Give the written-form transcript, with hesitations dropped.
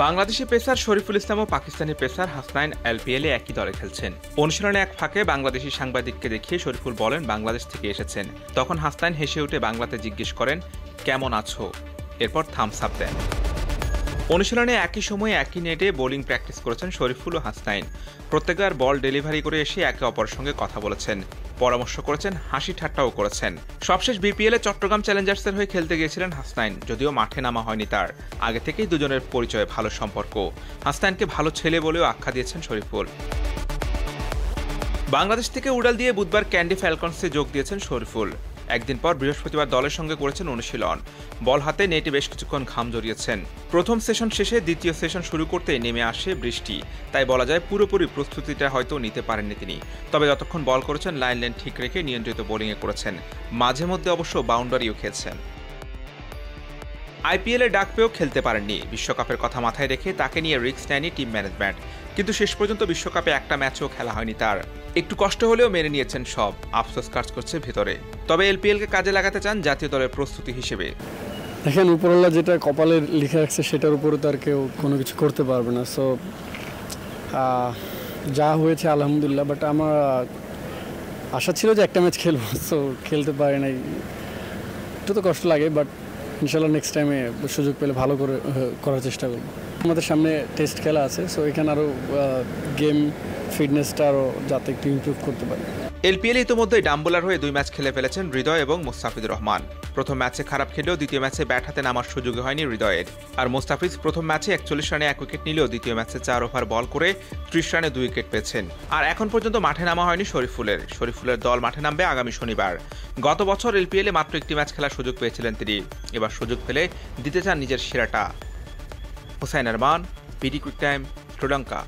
Bangladeshi pacer Shariful Islam ও Pakistani pacer Hasnain এলপিএলে একই দলে খেলছেন। অনুশীলনে এক ফাঁকে বাংলাদেশি সাংবাদিককে দেখিয়ে শরীফুল বলেন বাংলাদেশ থেকে এসেছেন। তখন হাসনাইন হেসে উঠে বাংলাতে জিজ্ঞেস করেন কেমন আছো, এরপর থামস আপ দেন। অনুশীলনে একই সময়ে একই নেটে বোলিং প্র্যাকটিস করেছেন শরীফুল ও হাসনাইন। প্রত্যেকবার বল ডেলিভারি করে এসে একে অপরের সঙ্গে কথা বলেছেন, পরামর্শ করেছেন, হাসি ঠাট্টাও করেছেন। সবশেষ বিপিএলে চট্টগ্রাম চ্যালেঞ্জার্সের হয়ে খেলতে গিয়েছিলেন হাসনাইন, যদিও মাঠে নামা হয়নি তার। আগে থেকেই দুজনের পরিচয়ে ভালো সম্পর্ক। হাসনাইনকে ভালো ছেলে বলেও আখ্যা দিয়েছেন শরীফুল। বাংলাদেশ থেকে উড়াল দিয়ে বুধবার ক্যান্ডি ফ্যালকনসে যোগ দিয়েছেন শরীফুল। একদিন পর বৃহস্পতিবার দলের সঙ্গে করেছেন অনুশীলন। বল হাতে নেটে বেশ কিছুক্ষণ ঘাম জড়িয়েছেন। প্রথম সেশন শেষে দ্বিতীয় সেশন শুরু করতে নেমে আসে বৃষ্টি, তাই বলা যায় পুরোপুরি প্রস্তুতিটা হয়তো নিতে পারেননি তিনি। তবে যতক্ষণ বল করেছেন লাইন ঠিক রেখে নিয়ন্ত্রিত বোলিংয়ে করেছেন, মাঝে মধ্যে অবশ্য বাউন্ডারিও খেলছেন। আইপিএলে ডাক পেয়েও খেলতে পারেননি। বিশ্বকাপের কথা মাথায় রেখে তাকে নিয়ে রিস্ক নেয়নি টিম ম্যানেজমেন্ট, কিন্তু শেষ পর্যন্ত বিশ্বকাপে একটা ম্যাচও খেলা হয়নি তার। একটু কষ্ট হলেও মেনে নিয়েছেন সব, আফসোস কাজ করছে ভেতরে। তবে এলপিএলকে কাজে লাগাতে চান জাতীয় দলের প্রস্তুতি হিসেবে। দেখেন, উপরওয়ালা যেটা কপালে লিখে রাখছে সেটার উপরে তো আর কেউ কোনো কিছু করতে পারবে না। সো যা হয়েছে আলহামদুলিল্লাহ, বাট আমার আশা ছিল যে একটা ম্যাচ খেলবো, সো খেলতে পারি নাই। একটু তো কষ্ট লাগে, বাট ইনশাল্লাহ নেক্সট টাইমে সুযোগ পেলে ভালো করে করার চেষ্টা করব। আমাদের সামনে টেস্ট খেলা আছে, সো এখানে আরও গেম ফিটনেসটা আরও যাতে একটু ইমপ্রুভ করতে পারি। এলপিএল ইতিমধ্যেই ডাম্বুলার হয়ে 2 ম্যাচ খেলে ফেলেছেন হৃদয় এবং মুস্তাফিজুর রহমান। প্রথম ম্যাচে খারাপ খেলেও দ্বিতীয় ম্যাচে ব্যাট হাতে নামার সুযোগ হয়নি হৃদয়ের। আর মুস্তাফিজ প্রথম ম্যাচে 41 রানে 1 উইকেট নিলেও দ্বিতীয় ম্যাচে 4 ওভার বল করে 30 রানে 2 উইকেট পেয়েছেন। আর এখন পর্যন্ত মাঠে নামা হয়নি শরীফুলের দল মাঠে নামবে আগামী শনিবার। গত বছর এলপিএলে মাত্র একটি ম্যাচ খেলার সুযোগ পেয়েছিলেন তিনি। এবার সুযোগ পেলে দিতে চান নিজের সেরাটা। Hussain Arman, BD quick time, Sri Lanka.